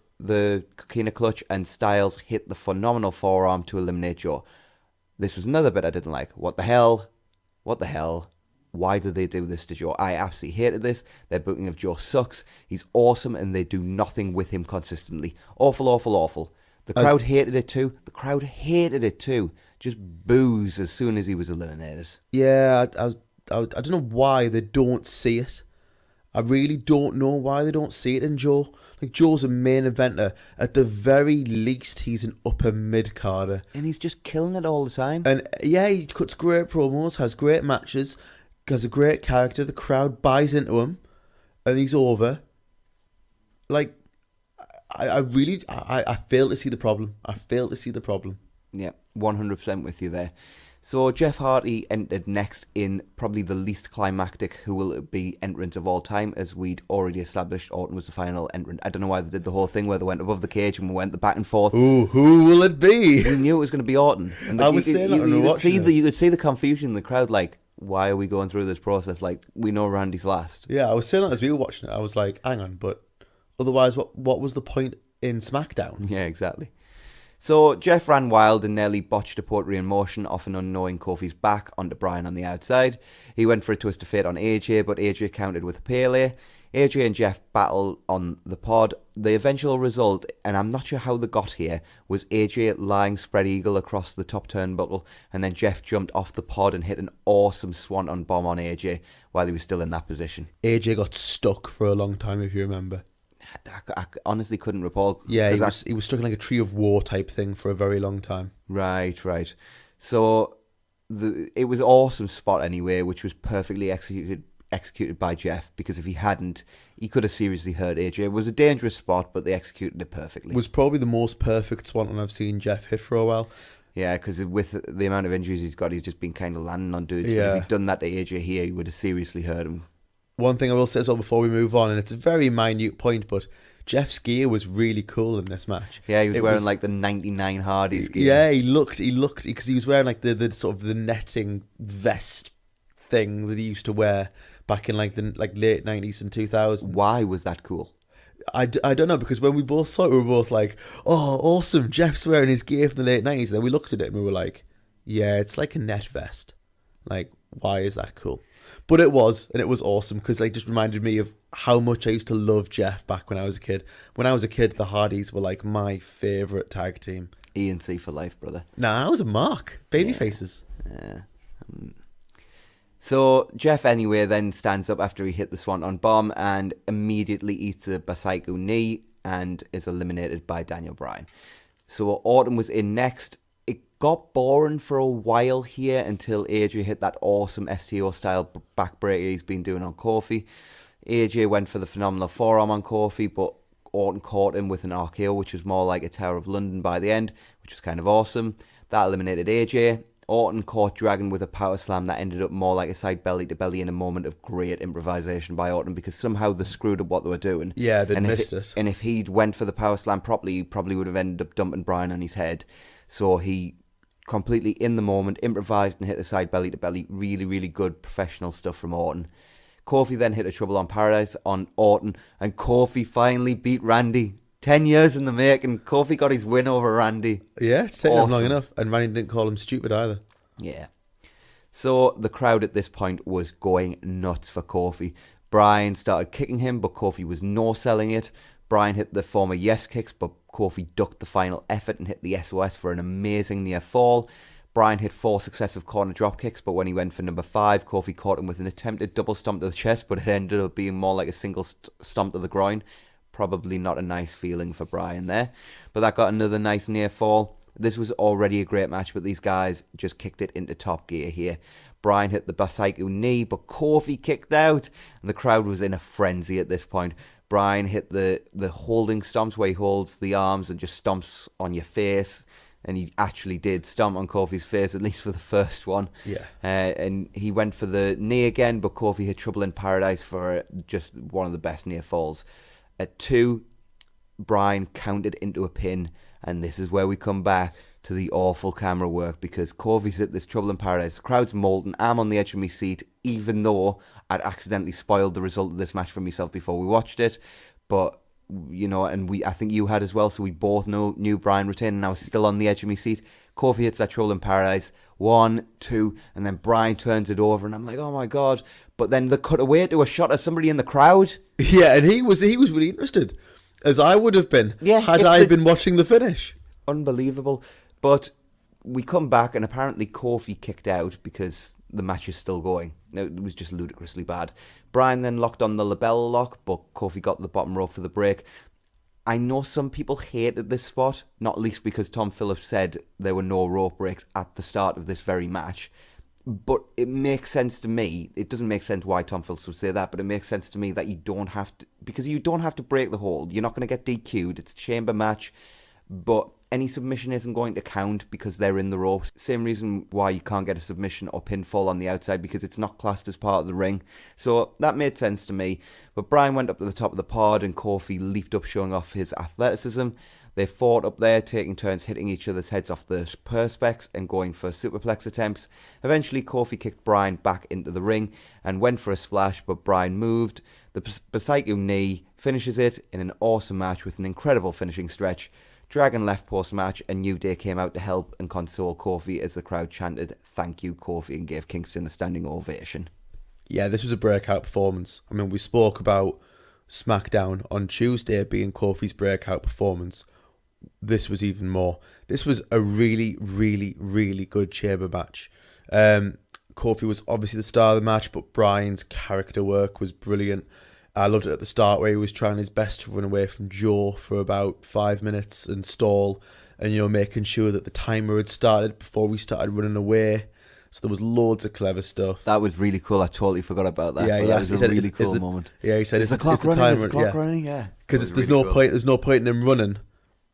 Coquina clutch, and Styles hit the phenomenal forearm to eliminate Joe. This was another bit I didn't like. What the hell? What the hell? Why did they do this to Joe? I absolutely hated this. Their booking of Joe sucks. He's awesome, and they do nothing with him consistently. Awful, awful, awful. The crowd hated it too. Just boos as soon as he was eliminated. Yeah, I don't know why they don't see it. I really don't know why they don't see it in Joe. Like, Joe's a main eventer. At the very least, he's an upper mid-carder. And he's just killing it all the time. And yeah, he cuts great promos, has great matches, has a great character. The crowd buys into him, and he's over. Like, I fail to see the problem. Yeah, 100% with you there. So Jeff Hardy entered next in probably the least climactic who will be entrant of all time, as we'd already established Orton was the final entrant. I don't know why they did the whole thing where they went above the cage and we went the back and forth. Ooh, who will it be? We knew it was going to be Orton. And I was saying that when we were watching it. You could see the confusion in the crowd, like, why are we going through this process? Like, we know Randy's last. Yeah, I was saying that as we were watching it. I was like, hang on, but otherwise, what was the point in SmackDown? Yeah, exactly. So Jeff ran wild and nearly botched a pottery in motion off an unknowing Kofi's back onto Brian on the outside. He went for a twist of fate on AJ, but AJ countered with a Pele. AJ and Jeff battle on the pod. The eventual result, and I'm not sure how they got here, was AJ lying spread eagle across the top turnbuckle, and then Jeff jumped off the pod and hit an awesome swanton bomb on AJ while he was still in that position. AJ got stuck for a long time, if you remember. I honestly couldn't recall. Yeah, he was stuck in like a tree of war type thing for a very long time. Right. So it was an awesome spot anyway, which was perfectly executed by Jeff, because if he hadn't, he could have seriously hurt AJ. It was a dangerous spot, but they executed it perfectly. It was probably the most perfect swanton I've seen Jeff hit for a while. Yeah, because with the amount of injuries he's got, he's just been kind of landing on dudes. Yeah. But if he'd done that to AJ here, he would have seriously hurt him. One thing I will say as well before we move on, and it's a very minute point, but Jeff's gear was really cool in this match. Yeah, he was wearing like the 99 Hardy's gear. Yeah, he looked, because he was wearing like the sort of the netting vest thing that he used to wear back in like the late 90s and 2000s. Why was that cool? I don't know, because when we both saw it, we were both like, oh, awesome, Jeff's wearing his gear from the late 90s. And then we looked at it and we were like, yeah, it's like a net vest. Like, why is that cool? But it was, and it was awesome, because it just reminded me of how much I used to love Jeff back when I was a kid. When I was a kid, the Hardys were like my favourite tag team. E&C for life, brother. Nah, I was a mark. Baby faces. Yeah. So Jeff anyway then stands up after he hit the Swanton bomb and immediately eats a Basaiku knee and is eliminated by Daniel Bryan. So Orton was in next. It got boring for a while here until AJ hit that awesome STO style backbreaker he's been doing on Kofi. AJ went for the phenomenal forearm on Kofi, but Orton caught him with an RKO, which was more like a Tower of London by the end, which was kind of awesome. That eliminated AJ. Orton caught Dragon with a power slam that ended up more like a side belly to belly in a moment of great improvisation by Orton, because somehow they screwed up what they were doing. Yeah, they missed it. And if he'd went for the power slam properly, he probably would have ended up dumping Bryan on his head. So he completely in the moment improvised and hit the side belly to belly. Really, really good professional stuff from Orton. Kofi then hit a Trouble on Paradise on Orton, and Kofi finally beat Randy. 10 years in the making. Kofi got his win over Randy. Yeah, it's taken him long enough. And Randy didn't call him stupid either. Yeah. So the crowd at this point was going nuts for Kofi. Bryan started kicking him, but Kofi was no-selling it. Bryan hit the former yes kicks, but Kofi ducked the final effort and hit the SOS for an amazing near fall. Bryan hit 4 successive corner drop kicks, but when he went for number 5, Kofi caught him with an attempted double stomp to the chest, but it ended up being more like a single stomp to the groin. Probably not a nice feeling for Bryan there. But that got another nice near fall. This was already a great match, but these guys just kicked it into top gear here. Bryan hit the Basaiku knee, but Kofi kicked out, and the crowd was in a frenzy at this point. Bryan hit the holding stomps where he holds the arms and just stomps on your face. And he actually did stomp on Kofi's face, at least for the first one. Yeah. And he went for the knee again, but Kofi hit Trouble in Paradise for just one of the best near falls. At 2, Bryan countered into a pin, and this is where we come back to the awful camera work, because Kofi's hit this Trouble in Paradise. The crowd's molten. I'm on the edge of my seat, even though I'd accidentally spoiled the result of this match for myself before we watched it. But and I think you had as well, so we both knew Bryan retained, and I was still on the edge of my seat. Kofi hits that Trouble in Paradise, 1, 2, and then Bryan turns it over, and I'm like, oh my god. But then they cut away to a shot of somebody in the crowd. Yeah, and he was really interested, as I would have been, had I been watching the finish. Unbelievable. But we come back, and apparently Kofi kicked out because the match is still going. It was just ludicrously bad. Bryan then locked on the labella lock, but Kofi got the bottom rope for the break. I know some people hated this spot, not least because Tom Phillips said there were no rope breaks at the start of this very match. But it makes sense to me. It doesn't make sense why Tom Phillips would say that, but it makes sense to me that you don't have to, because you don't have to break the hold. You're not going to get DQ'd. It's a chamber match, but any submission isn't going to count because they're in the ropes. Same reason why you can't get a submission or pinfall on the outside, because it's not classed as part of the ring. So that made sense to me. But Bryan went up to the top of the pod and Kofi leaped up, showing off his athleticism. They fought up there, taking turns hitting each other's heads off the perspex and going for superplex attempts. Eventually, Kofi kicked Bryan back into the ring and went for a splash, but Bryan moved. The Basaiku knee finishes it in an awesome match with an incredible finishing stretch. Dragon left post-match, and New Day came out to help and console Kofi as the crowd chanted, "Thank you, Kofi," and gave Kingston a standing ovation. Yeah, this was a breakout performance. I mean, we spoke about SmackDown on Tuesday being Kofi's breakout performance. This was even more. This was a really, really, really good chamber match. Kofi was obviously the star of the match, but Bryan's character work was brilliant. I loved it at the start where he was trying his best to run away from Joe for about 5 minutes and stall, and making sure that the timer had started before we started running away. So there was loads of clever stuff. That was really cool. I totally forgot about that. Yeah, that was a really cool moment. Yeah, he said, "Is the clock running? Yeah, because there's no point in him running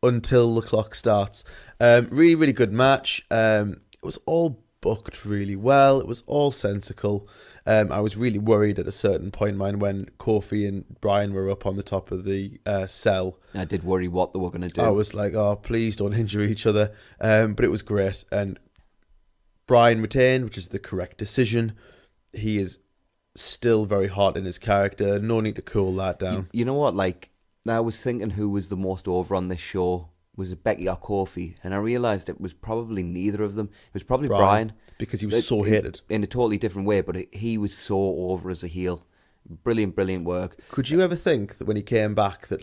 until the clock starts. Really, really good match. It was all booked really well. It was all sensical. I was really worried at a certain point in mine when Kofi and Bryan were up on the top of the cell. I did worry what they were going to do. I was like, oh, please don't injure each other. But it was great. And Bryan retained, which is the correct decision. He is still very hot in his character. No need to cool that down. You know what? Like, I was thinking who was the most over on this show. Was it Becky or Kofi? And I realised it was probably neither of them. It was probably Bryan. Because he was so hated. In a totally different way, but he was so over as a heel. Brilliant, brilliant work. Could you ever think that when he came back that,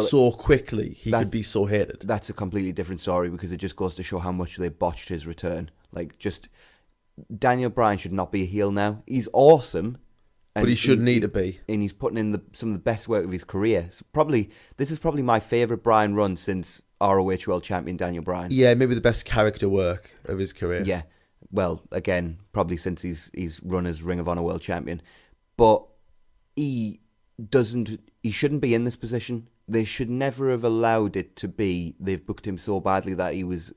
so quickly he could be so hated? That's a completely different story, because it just goes to show how much they botched his return. Daniel Bryan should not be a heel now. He's awesome. But he should need to be. And he's putting in some of the best work of his career. So this is probably my favourite Bryan run since ROH World Champion Daniel Bryan. Yeah, maybe the best character work of his career. Yeah. Well, again, probably since he's run as Ring of Honor World Champion. But he shouldn't be in this position. They should never have allowed it to be. They've booked him so badly that he was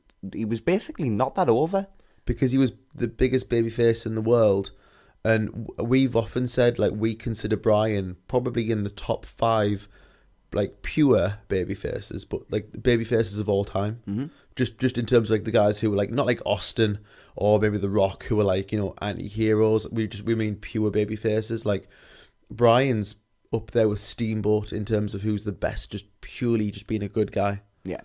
basically not that over. Because he was the biggest babyface in the world. And we've often said, we consider Bryan probably in the top 5, pure babyfaces, but babyfaces of all time. Mm-hmm. Just in terms of the guys who were not like Austin or maybe The Rock, who were anti-heroes. We mean pure babyfaces. Bryan's up there with Steamboat in terms of who's the best, just purely just being a good guy. Yeah.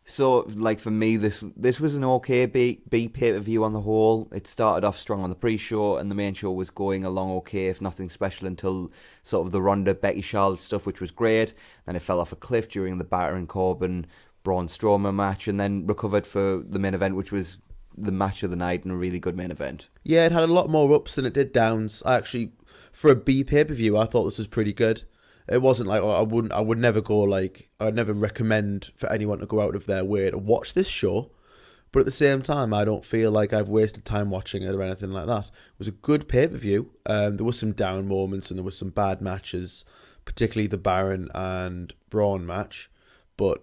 So, for me, this was an okay B pay-per-view on the whole. It started off strong on the pre-show, and the main show was going along okay, if nothing special, until sort of the Ronda, Becky, Charlotte stuff, which was great. Then it fell off a cliff during the Baron Corbin, Braun Strowman match, and then recovered for the main event, which was the match of the night and a really good main event. Yeah, it had a lot more ups than it did downs. For a B pay-per-view, I thought this was pretty good. It wasn't I would never go I'd never recommend for anyone to go out of their way to watch this show, But at the same time, I don't feel like I've wasted time watching it or anything like that. It was a good pay-per-view. There were some down moments and there were some bad matches, particularly the Baron and Braun match. But,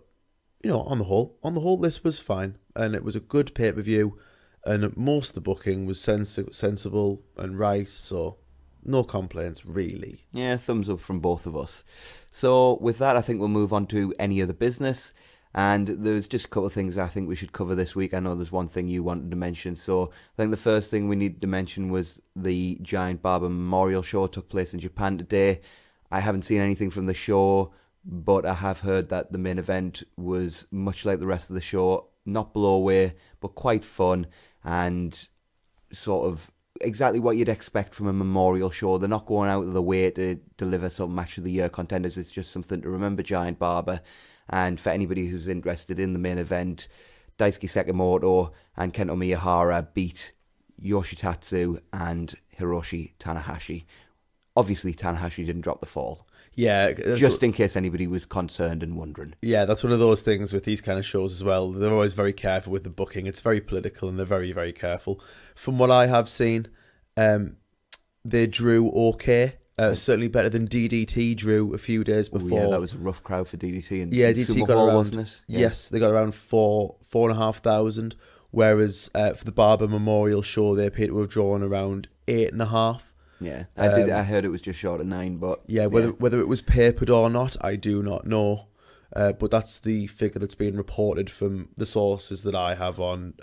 on the whole, this was fine. And it was a good pay-per-view. And most of the booking was sensible and right, so no complaints, really. Yeah, thumbs up from both of us. So with that, I think we'll move on to any other business. And there's just a couple of things I think we should cover this week. I know there's one thing you wanted to mention. So I think the first thing we needed to mention was the Giant Barber Memorial Show took place in Japan today. I haven't seen anything from the show, but I have heard that the main event was much like the rest of the show, not blow away, but quite fun and sort of exactly what you'd expect from a memorial show. They're not going out of the way to deliver some match of the year contenders. It's just something to remember Giant Barber. And for anybody who's interested in the main event, Daisuke Sekimoto and Kento Miyahara beat Yoshitatsu and Hiroshi Tanahashi. Obviously, Tanahashi didn't drop the fall. Yeah. Just in case anybody was concerned and wondering. Yeah, that's one of those things with these kind of shows as well. They're always very careful with the booking. It's very political and they're very, very careful. From what I have seen, they drew okay. Certainly better than DDT drew a few days before. Yeah, that was a rough crowd for DDT. And yeah, DDT got Hall, around. wasn't it? Yeah. Yes, they got around 4,500. Whereas for the Barber Memorial Show, they appear to have drawn around 8,500. Yeah, I heard it was just short of 9, but yeah, whether it was papered or not, I do not know. But that's the figure that's being reported from the sources that I have on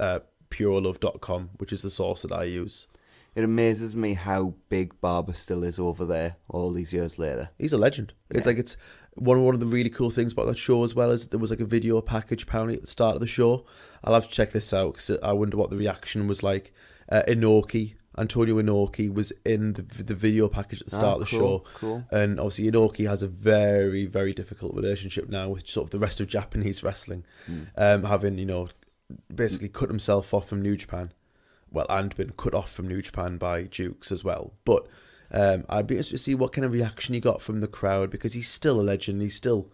purelove.com, which is the source that I use. It amazes me how big Barber still is over there all these years later. He's a legend. Yeah. It's one of the really cool things about that show as well is there was like a video package apparently at the start of the show. I'll have to check this out because I wonder what the reaction was like. Antonio Inoki was in the video package at the start of the show. Cool. And obviously Inoki has a very, very difficult relationship now with sort of the rest of Japanese wrestling. Having, basically cut himself off from New Japan. Well, and been cut off from New Japan by Dukes as well. But I'd be interested to see what kind of reaction he got from the crowd because he's still a legend. He's still,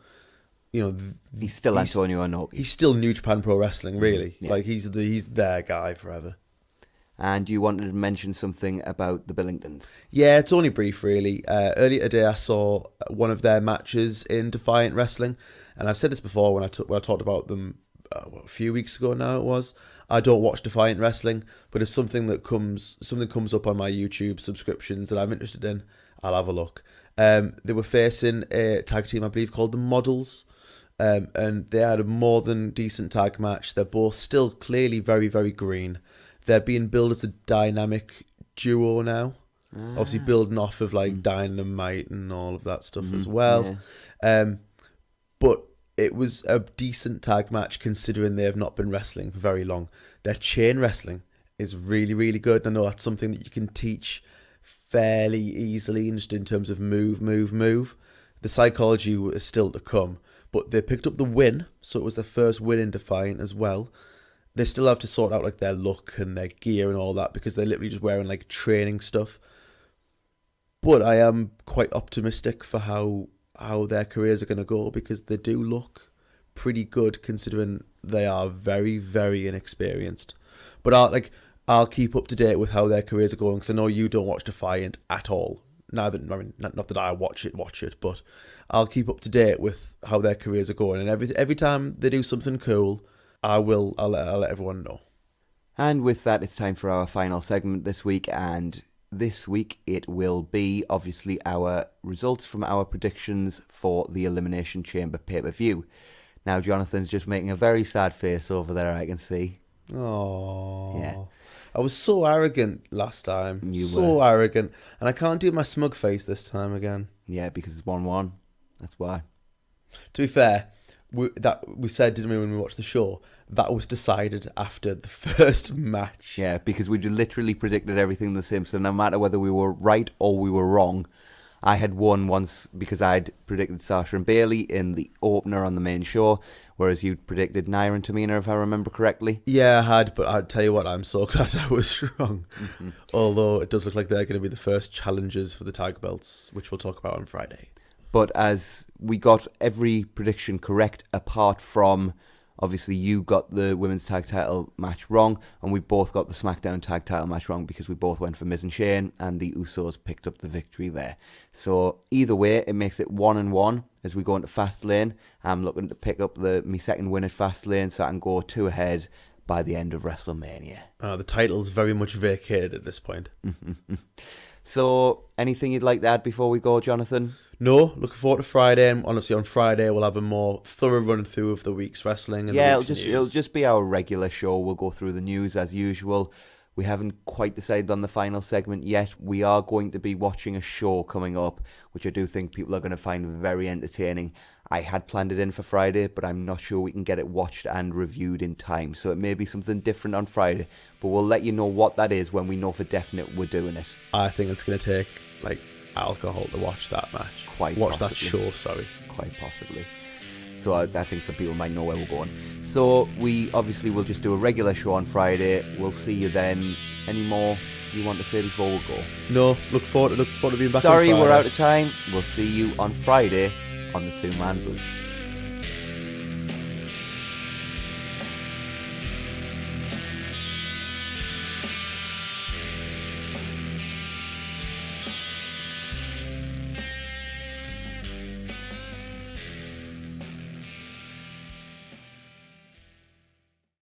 he's still Antonio Inoki. He's still New Japan Pro Wrestling, really. Yeah. Like he's their guy forever. And you wanted to mention something about the Billingtons. Yeah, it's only brief, really. Earlier today, I saw one of their matches in Defiant Wrestling, and I've said this before when I talked about them a few weeks ago. Now it was. I don't watch Defiant Wrestling, but if something comes up on my YouTube subscriptions that I'm interested in, I'll have a look. They were facing a tag team, I believe, called the Models, and they had a more than decent tag match. They're both still clearly very, very green. They're being billed as a dynamic duo now. Obviously building off of like Dynamite and all of that stuff as well. Yeah. But it was a decent tag match considering they have not been wrestling for very long. Their chain wrestling is really, really good. I know that's something that you can teach fairly easily just in terms of move. The psychology is still to come. But they picked up the win, so it was their first win in Defiant as well. They still have to sort out like their look and their gear and all that because they're literally just wearing like training stuff. But I am quite optimistic for how their careers are going to go because they do look pretty good considering they are very, very inexperienced. But I'll keep up to date with how their careers are going because I know you don't watch Defiant at all. Not that I watch it, but I'll keep up to date with how their careers are going. And every time they do something cool, I'll let everyone know. And with that, it's time for our final segment this week. And this week it will be, obviously, our results from our predictions for the Elimination Chamber pay-per-view. Now, Jonathan's just making a very sad face over there, I can see. Oh, yeah. I was so arrogant last time. You were arrogant. And I can't do my smug face this time again. Yeah, because it's 1-1. That's why. To be fair, we said, didn't we, when we watched the show, that was decided after the first match. Yeah, because we literally predicted everything the same. So no matter whether we were right or we were wrong, I had won once because I'd predicted Sasha and Bayley in the opener on the main show, whereas you predicted Nia and Tamina, if I remember correctly. Yeah, I had, but I'd tell you what, I'm so glad I was wrong. Mm-hmm. Although it does look like they're going to be the first challengers for the tag belts, which we'll talk about on Friday. But as we got every prediction correct apart from Obviously, you got the women's tag title match wrong, and we both got the SmackDown tag title match wrong because we both went for Miz and Shane, and the Usos picked up the victory there. So either way, it makes it 1-1 as we go into Fastlane. I'm looking to pick up my second win at Fastlane so I can go 2 ahead by the end of WrestleMania. The title's very much vacated at this point. So, anything you'd like to add before we go, Jonathan? No, looking forward to Friday. And honestly, on Friday, we'll have a more thorough run through of the week's wrestling. And It'll just be our regular show. We'll go through the news as usual. We haven't quite decided on the final segment yet. We are going to be watching a show coming up, which I do think people are going to find very entertaining. I had planned it in for Friday, but I'm not sure we can get it watched and reviewed in time. So it may be something different on Friday, but we'll let you know what that is when we know for definite we're doing it. I think it's going to take alcohol to watch that match. That show, sorry. Quite possibly. So I think some people might know where we're going. So we obviously will just do a regular show on Friday. We'll see you then. Any more you want to say before we go? No, look forward to being back on Friday. Sorry, we're out of time. We'll see you on Friday on the Two Man Booth.